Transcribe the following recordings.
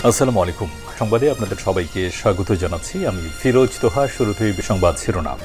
আসসালামু আলাইকুম। সংবাদে আপনাদের সবাইকে স্বাগত জানাচ্ছি। আমি ফিরোজ তোহা। শুরুতেই সংবাদ শিরোনাম।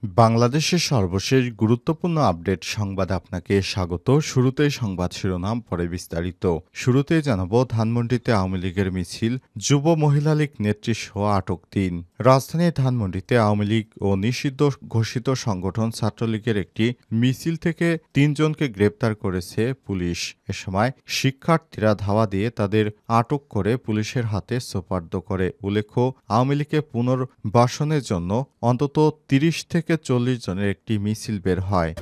বাংলাদেশের সর্বশেষ গুরুত্বপূর্ণ আপডেট সংবাদে আপনাকে স্বাগত। শুরুতেই সংবাদ শিরোনাম, পরে বিস্তারিত। শুরুতেই জানাবো, ধানমন্ডিতে আওয়ামী লীগের মিছিল, যুব মহিলা লীগ নেত্রীসহ আটক ৩। রাজধানীর ধানমন্ডিতে আওয়ামী লীগ ও নিষিদ্ধ ঘোষিত সংগঠন ছাত্রলীগের একটি মিছিল থেকে ৩ জনকে গ্রেপ্তার করেছে পুলিশ। এ সময় শিক্ষার্থীরা ধাওয়া দিয়ে তাদের আটক করে পুলিশের হাতে সোপর্দ করে। উল্লেখ্য, আওয়ামী লীগকে পুনর্বাসনের জন্য অন্তত ৩০ থেকে ৪০ জনের একটি মিছিল বের হয়।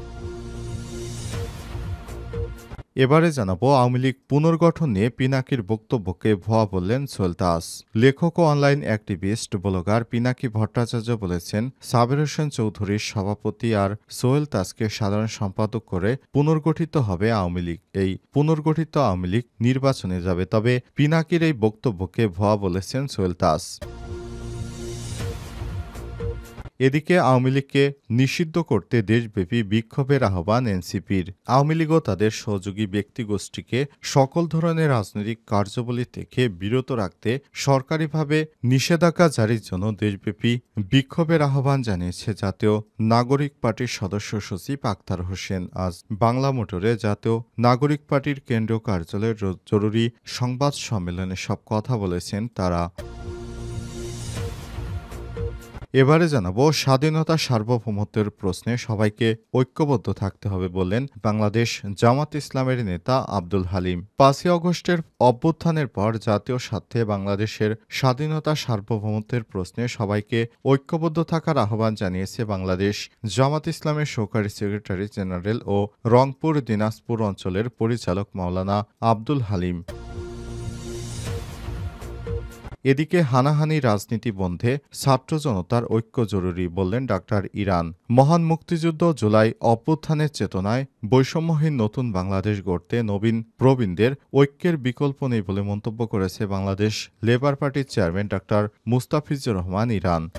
এবারে জানাবো, আওয়ামী লীগ পুনর্গঠন নিয়ে পিনাকির বক্তব্যকে ভুয়া বললেন সোহেল তাজ। লেখক ও online activist blogger Pinaki Bhattacharya বলেছেন, সাবের হোসেন চৌধুরীর সভাপতি আর সোহেল তাজকে সাধারণ সম্পাদক করে পুনর্গঠিত হবে আওয়ামী লীগ। এই পুনর্গঠিত আওয়ামী লীগ নির্বাচনে যাবে। তবে পিনাকির এই বক্তব্যকে ভুয়া বলেছেন সোহেল তাজ। এদিকে আওয়ামী লীগকে নিষিদ্ধ করতে দেশব্যাপী বিক্ষোভের আহ্বান এনসিপির। আওয়ামী লীগও তাদের সহযোগী ব্যক্তিগোষ্ঠীকে সকল ধরনের রাজনৈতিক কার্যাবলী থেকে বিরত রাখতে সরকারিভাবে নিষেধাজ্ঞা জারির জন্য দেশব্যাপী বিক্ষোভের আহ্বান জানিয়েছে জাতীয় নাগরিক পার্টির সদস্য সচিব আখতার হোসেন। আজ বাংলা মোটরে জাতীয় নাগরিক পার্টির কেন্দ্রীয় কার্যালয়ের জরুরি সংবাদ সম্মেলনে সব কথা বলেছেন তারা। এবারে জানাবো, স্বাধীনতা সার্বভৌমত্বের প্রশ্নে সবাইকে ঐক্যবদ্ধ থাকতে হবে বললেন বাংলাদেশ জামাত ইসলামের নেতা আব্দুল হালিম। ৫ই আগস্টের অভ্যুত্থানের পর জাতীয় স্বার্থে বাংলাদেশের স্বাধীনতা সার্বভৌমত্বের প্রশ্নে সবাইকে ঐক্যবদ্ধ থাকার আহ্বান জানিয়েছে বাংলাদেশ জামাত ইসলামের সহকারী সেক্রেটারি জেনারেল ও রংপুর দিনাজপুর অঞ্চলের পরিচালক মাওলানা আব্দুল হালিম। এদিকে হানাহানি রাজনীতি বন্ধে ছাত্র জনতার ঐক্য জরুরি বললেন ডাক্তার ইরান। মহান মুক্তিযুদ্ধ জুলাই অভ্যুত্থানের চেতনায় বৈষম্যহীন নতুন বাংলাদেশ গড়তে নবীন প্রবীণদের ঐক্যের বিকল্প নেই বলে মন্তব্য করেছে বাংলাদেশ লেবার পার্টির chairman doctor Mustafizur Rahman Iran.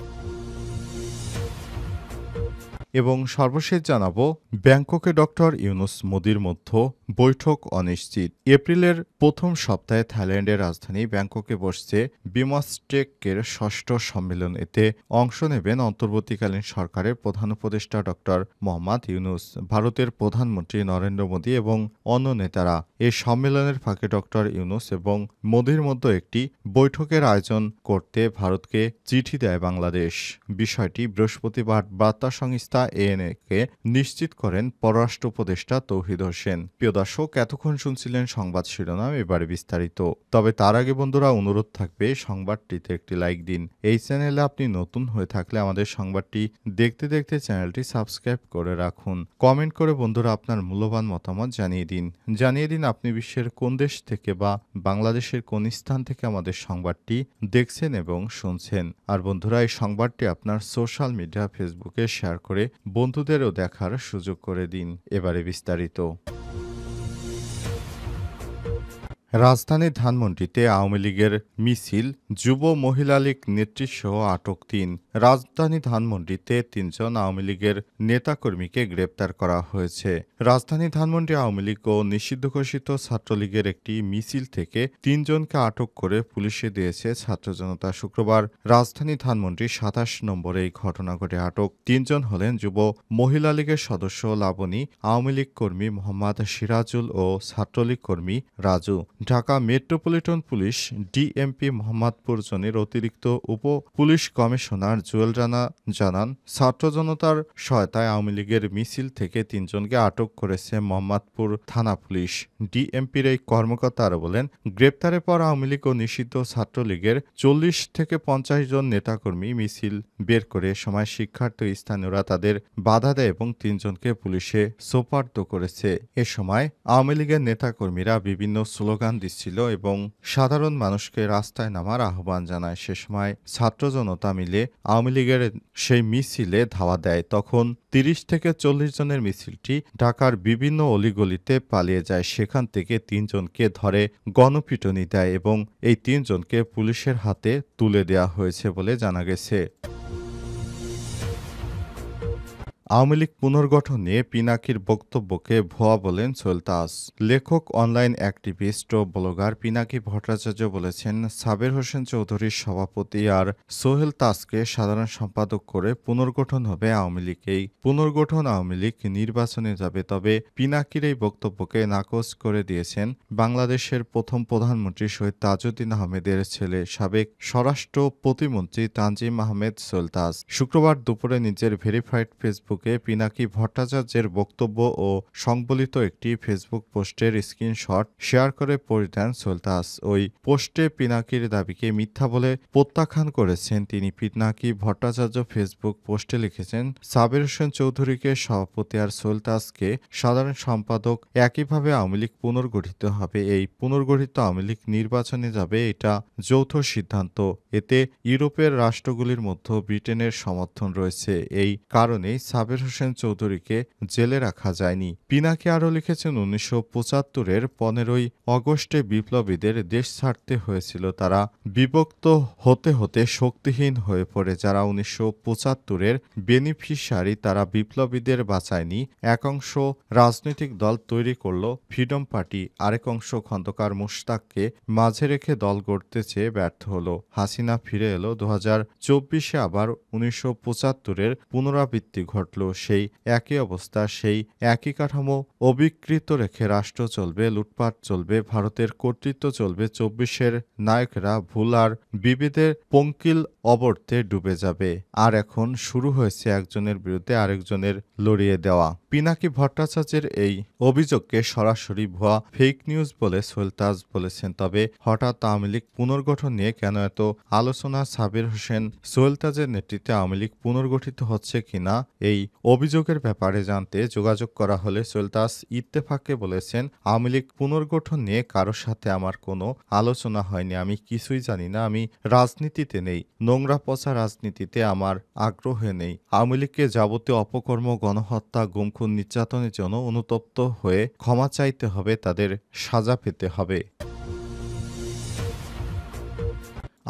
এবং সর্বশেষ জানাবো, ব্যাংককে ডক্টর ইউনুস মোদির মধ্যে বৈঠক অনিশ্চিত। এপ্রিলের প্রথম সপ্তাহে থাইল্যান্ডের রাজধানী ব্যাংককে বসছে বিমস্টেকের ষষ্ঠ সম্মেলন। এতে অংশ নেবেন অন্তর্বর্তীকালীন সরকারের প্রধান উপদেষ্টা ডক্টর মোহাম্মদ ইউনুস, ভারতের প্রধানমন্ত্রী নরেন্দ্র মোদী এবং অন্য নেতারা। এই সম্মেলনের ফাঁকে ডক্টর ইউনুস এবং মোদীর মধ্যে একটি বৈঠকের আয়োজন করতে ভারতকে চিঠি দেয় বাংলাদেশ। বিষয়টি বৃহস্পতিবার বার্তা সংস্থা এএনএ-কে নিশ্চিত করেন পররাষ্ট্র উপদেষ্টা তৌহিদ হোসেন। প্রিয় দর্শক, এতক্ষণ শুনছিলেন সংবাদ শিরোনাম, এবারে বিস্তারিত। তবে তার আগে বন্ধুরা, অনুরোধ থাকবে সংবাদটিতে একটি লাইক দিন। এই চ্যানেলে আপনি নতুন হয়ে থাকলে আমাদের সংবাদটি দেখতে দেখতে চ্যানেলটি সাবস্ক্রাইব করে রাখুন। কমেন্ট করে বন্ধুরা আপনার মূল্যবান মতামত জানিয়ে দিন আপনি বিশ্বের কোন দেশ থেকে বা বাংলাদেশের কোন স্থান থেকে আমাদের সংবাদটি দেখছেন এবং শুনছেন। আর বন্ধুরা, এই সংবাদটি আপনার সোশ্যাল মিডিয়া ফেসবুকে শেয়ার করে বন্ধুদেরও দেখার সুযোগ করে দিন। এবারে বিস্তারিত। রাজধানীর ধানমন্ডিতে আওয়ামী লীগের মিছিল, যুব মহিলা লীগ নেত্রীসহ আটক ৩। রাজধানী ধানমন্ডিতে ৩ জন আওয়ামী লীগের নেতাকর্মীকে গ্রেপ্তার করা হয়েছে। রাজধানী ধানমন্ডি আওয়ামী লীগ ও নিষিদ্ধ ঘোষিত ছাত্রলীগের একটি মিছিল থেকে ৩ জনকে আটক করে পুলিশে দিয়েছে ছাত্র জনতা। শুক্রবার রাজধানী ধানমন্ডি ২৭ নম্বরে এই ঘটনা ঘটে। আটক ৩ জন হলেন যুব মহিলা লীগের সদস্য লাবণী, আওয়ামী লীগ কর্মী মোহাম্মদ সিরাজুল ও ছাত্রলীগ কর্মী Raju. Dhaka metropolitan police DMP Mohammadpur জোনের অতিরিক্ত উপ পুলিশ কমিশনার জুয়েল রানা জানান, ছাত্র জনতার সহায়তায় আওয়ামী লীগের মিছিল থেকে ৩ জনকে আটক করেছে মোহাম্মদপুর থানা পুলিশ। ডিএমপির এই কর্মকর্তা আরও বলেন, গ্রেপ্তারের পর আওয়ামী লীগ ও নিষিদ্ধ ছাত্রলীগের ৪০ থেকে ৫০ জন নেতাকর্মী মিছিল বের করে সময় শিক্ষার্থী স্থানীয়রা তাদের বাধা দেয় এবং ৩ জনকে পুলিশে সোপর্দ করেছে। এ সময় আওয়ামী লীগের নেতাকর্মীরা বিভিন্ন স্লোগান দিচ্ছিল এবং সাধারণ মানুষকে রাস্তায় নামার আহ্বান জানায়। সে সময় ছাত্র জনতা মিলে আওয়ামী লীগের সেই মিছিলে ধাওয়া দেয়। তখন ৩০ থেকে ৪০ জনের মিছিলটি ঢাকার বিভিন্ন অলিগলিতে পালিয়ে যায়। সেখান থেকে ৩ জনকে ধরে গণপিটুনি দেয় এবং এই ৩ জনকে পুলিশের হাতে তুলে দেওয়া হয়েছে বলে জানা গেছে। আওয়ামী লীগ পুনর্গঠন নিয়ে পিনাকির বক্তব্যকে ভুয়া বলেন সোহেল তাজ। লেখক, অনলাইন অ্যাক্টিভিস্ট ও ব্লগার পিনাকি ভট্টাচার্য বলেছেন, সাবের হোসেন চৌধুরীর সভাপতি আর সোহেল তাজকে সাধারণ সম্পাদক করে পুনর্গঠন হবে আওয়ামী লীগ। এই পুনর্গঠন আওয়ামী লীগ নির্বাচনে যাবে। তবে পিনাকির এই বক্তব্যকে নাকচ করে দিয়েছেন বাংলাদেশের প্রথম প্রধানমন্ত্রী শহীদ তাজউদ্দিন আহমেদের ছেলে, সাবেক স্বরাষ্ট্র প্রতিমন্ত্রী তানজিম আহমেদ সোহেল তাজ। শুক্রবার দুপুরে নিজের ভেরিফাইড ফেসবুকে পিনাকি ভট্টাচার্যের বক্তব্য ও সংবলিত একটি ফেসবুক পোস্টের স্ক্রিনশট শেয়ার করে পোস্ট দেন সোহেল তাজ। ওই পোস্টে পিনাকির দাবিকে মিথ্যা বলে প্রত্যাখ্যান করেছেন তিনি। পিনাকি ভট্টাচার্য ফেসবুক পোস্টে লিখেছেন, সাবের হোসেন চৌধুরীকে সভাপতি আর সোহেল তাজকে সাধারণ সম্পাদক, একইভাবে আওয়ামী লীগ পুনর্গঠিত হবে। এই পুনর্গঠিত আওয়ামী লীগ নির্বাচনে যাবে, এটা যৌথ সিদ্ধান্ত। এতে ইউরোপের রাষ্ট্রগুলির মধ্যে ব্রিটেনের সমর্থন রয়েছে। এই কারণেই সাবের হোসেন চৌধুরীকে জেলে রাখা যায়নি। পিনাকি আরও লিখেছেন, 1975-এর 15ই অগস্টে বিপ্লবীদের দেশ ছাড়তে হয়েছিল। তারা বিভক্ত হতে হতে শক্তিহীন হয়ে পড়ে। যারা 1975-এর বেনিফিশিয়ারি, তারা বিপ্লবীদের বাঁচায়নি। এক অংশ রাজনৈতিক দল তৈরি করল ফ্রিডম পার্টি, আরেক অংশ খন্দকার মোশতাককে মাঝে রেখে দল গড়তে চেয়ে ব্যর্থ হলো। হাসিনা ফিরে এলো। 2024-এ আবার 1975-এর পুনরাবৃত্তি ঘটল। সেই একই অবস্থা, সেই একই কাঠামো অবিকৃত রেখে রাষ্ট্র চলবে, লুটপাট চলবে, ভারতের কর্তৃত্ব চলবে। 24-এর নায়করা ভুল আর বিভেদের পঙ্কিল অবর্তে ডুবে যাবে। আর এখন শুরু হয়েছে একজনের বিরুদ্ধে আরেকজনের লড়িয়ে দেওয়া। পিনাকি ভট্টাচার্যের এই অভিযোগকে সরাসরি ভুয়া, ফেক নিউজ বলে সোহেল তাজ বলেছেন। তবে হঠাৎ আওয়ামী লীগ পুনর্গঠন নিয়ে কেন এত আলোচনা? সাবের হোসেন সোহেল তাজের নেতৃত্বে আওয়ামী লীগ পুনর্গঠিত হচ্ছে কিনা এই অভিযোগের ব্যাপারে জানতে যোগাযোগ করা হলে সোহেল তাজ ইত্তেফাককে বলেছেন, আওয়ামী লীগ পুনর্গঠন নিয়ে কারোর সাথে আমার কোনো আলোচনা হয়নি। আমি কিছুই জানি না। আমি রাজনীতিতে নেই। নোংরা পচা রাজনীতিতে আমার আগ্রহ নেই। আওয়ামী লীগকে যাবতীয় অপকর্ম, গণহত্যা, গুম-খুন, নির্যাতনের জন্য অনুতপ্ত হয়ে ক্ষমা চাইতে হবে, তাদের সাজা পেতে হবে।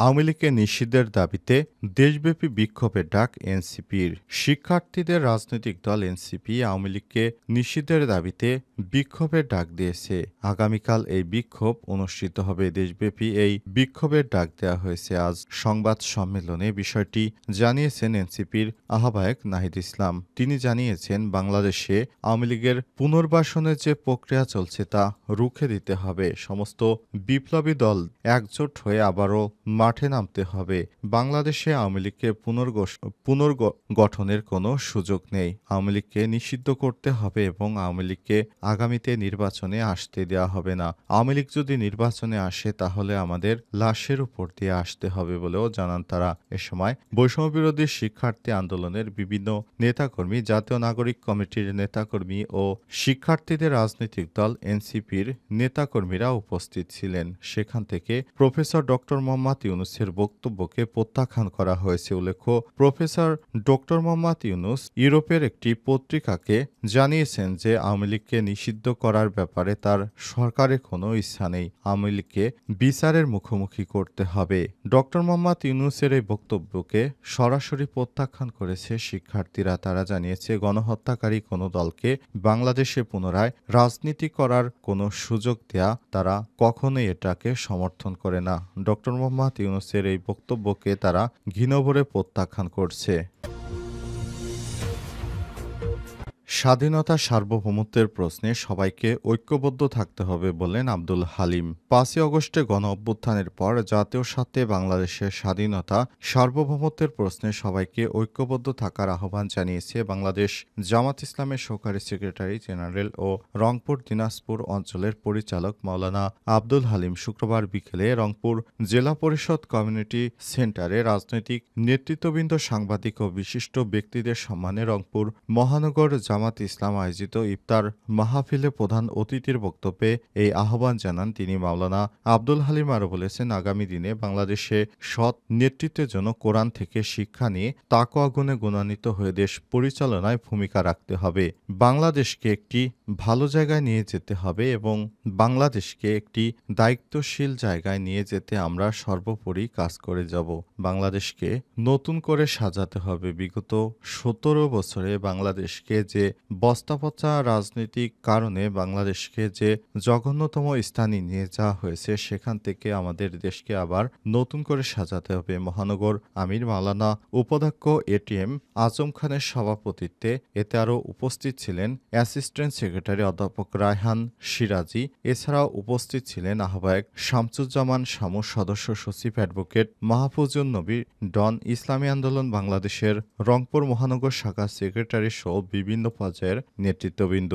আওয়ামী লীগকে নিষিদ্ধের দাবিতে দেশব্যাপী বিক্ষোভের ডাক এনসিপির। শিক্ষার্থীদের রাজনৈতিক দল এনসিপি আওয়ামী লীগকে নিষিদ্ধের দাবিতে বিক্ষোভের ডাক দিয়েছে। আগামীকাল এই বিক্ষোভ অনুষ্ঠিত হবে। দেশব্যাপী এই বিক্ষোভের ডাক দেওয়া হয়েছে। আজ সংবাদ সম্মেলনে বিষয়টি জানিয়েছেন এনসিপির আহ্বায়ক নাহিদ ইসলাম। তিনি জানিয়েছেন, বাংলাদেশে আওয়ামী লীগের পুনর্বাসনের যে প্রক্রিয়া চলছে তা রুখে দিতে হবে। সমস্ত বিপ্লবী দল একজোট হয়ে আবারও মাঠে নামতে হবে। বাংলাদেশে আওয়ামী লীগকে পুনর্গঠনের কোনো সুযোগ নেই। আওয়ামী লীগকে নিষিদ্ধ করতে হবে এবং আওয়ামী লীগকে আগামীতে নির্বাচনে আসতে দেওয়া হবে না। আওয়ামী লীগ যদি নির্বাচনে আসে তাহলে আমাদের লাশের উপর দিয়ে আসতে হবে বলেও জানান তারা। এ সময় বৈষম্যবিরোধী শিক্ষার্থী আন্দোলনের বিভিন্ন নেতাকর্মী, জাতীয় নাগরিক কমিটির নেতাকর্মী ও শিক্ষার্থীদের রাজনৈতিক দল এনসিপির নেতাকর্মীরা উপস্থিত ছিলেন। সেখান থেকে প্রফেসর ডক্টর মোহাম্মদ ইউনূসের বক্তব্যকে প্রত্যাখ্যান করা হয়েছে। উল্লেখ্য, প্রফেসর ডক্টর মোহাম্মদ ইউনূস ইউরোপের একটি পত্রিকাকে জানিয়েছেন যে আওয়ামী লীগকে নিষিদ্ধ করার ব্যাপারে তার সরকারের কোনো ইচ্ছা নেই। আওয়ামী লীগকে বিচারের মুখোমুখি করতে হবে। ডক্টর মোহাম্মদ ইউনূসের এই বক্তব্যকে সরাসরি প্রত্যাখ্যান করেছে শিক্ষার্থীরা। তারা জানিয়েছে, গণহত্যাকারী কোনো দলকে বাংলাদেশে পুনরায় রাজনীতি করার কোনো সুযোগ দেয়া তারা কখনোই এটাকে সমর্থন করে না। ডক্টর মোহাম্মদ ইউনূসের এই বক্তব্যকে তারা ঘৃণভরে প্রত্যাখ্যান করছে। স্বাধীনতা, সার্বভৌমত্বের প্রশ্নে সবাইকে ঐক্যবদ্ধ থাকতে হবে বললেন আব্দুল হালিম। 5ই অগস্টে গণঅভ্যুত্থানের পর জাতীয় স্বার্থে বাংলাদেশের স্বাধীনতা, সার্বভৌমত্বের প্রশ্নে সবাইকে ঐক্যবদ্ধ থাকার আহ্বান জানিয়েছে বাংলাদেশ জামাত ইসলামের সহকারী সেক্রেটারি জেনারেল ও রংপুর দিনাজপুর অঞ্চলের পরিচালক মাওলানা আব্দুল হালিম শুক্রবার বিকেলে রংপুর জেলা পরিষদ কমিউনিটি সেন্টারে রাজনৈতিক নেতৃত্ববৃন্দ, সাংবাদিক ও বিশিষ্ট ব্যক্তিদের সম্মানে রংপুর মহানগর জামাত জামাত ইসলাম আয়োজিত ইফতার মাহফিলে প্রধান অতিথির বক্তব্যে এই আহ্বান জানান তিনি। মাওলানা আব্দুল হালিম আরও বলেছেন, আগামী দিনে বাংলাদেশে সৎ নেতৃত্বের জন্য কোরআন থেকে শিক্ষা নিয়ে তাকওয়া গুণে গুণান্বিত হয়ে দেশ পরিচালনায় ভূমিকা রাখতে হবে। বাংলাদেশকে একটি ভালো জায়গায় নিয়ে যেতে হবে এবং বাংলাদেশকে একটি দায়িত্বশীল জায়গায় নিয়ে যেতে আমরা সর্বোপরি কাজ করে যাব। বাংলাদেশকে নতুন করে সাজাতে হবে। বিগত ১৭ বছরে বাংলাদেশকে যে বস্তাপচা রাজনৈতিক কারণে বাংলাদেশকে যে জঘন্যতম স্থানে নিয়ে যাওয়া হয়েছে, সেখান থেকে আমাদের দেশকে আবার নতুন করে সাজাতে হবে। মহানগর আমির মাওলানা উপাধ্যক্ষ এটিএম আজম খানের সভাপতিত্বে এতে আরও উপস্থিত ছিলেন অ্যাসিস্ট্যান্ট সেক্রেটারি অধ্যাপক রায়হান সিরাজি। এছাড়াও উপস্থিত ছিলেন আহ্বায়ক শামসুজ্জামান শামু, সদস্য সচিব অ্যাডভোকেট মাহফুজুন নবী, ডন, ইসলামী আন্দোলন বাংলাদেশের রংপুর মহানগর শাখার সেক্রেটারি সহ বিভিন্ন পর্যায়ের নেতৃত্ববৃন্দ।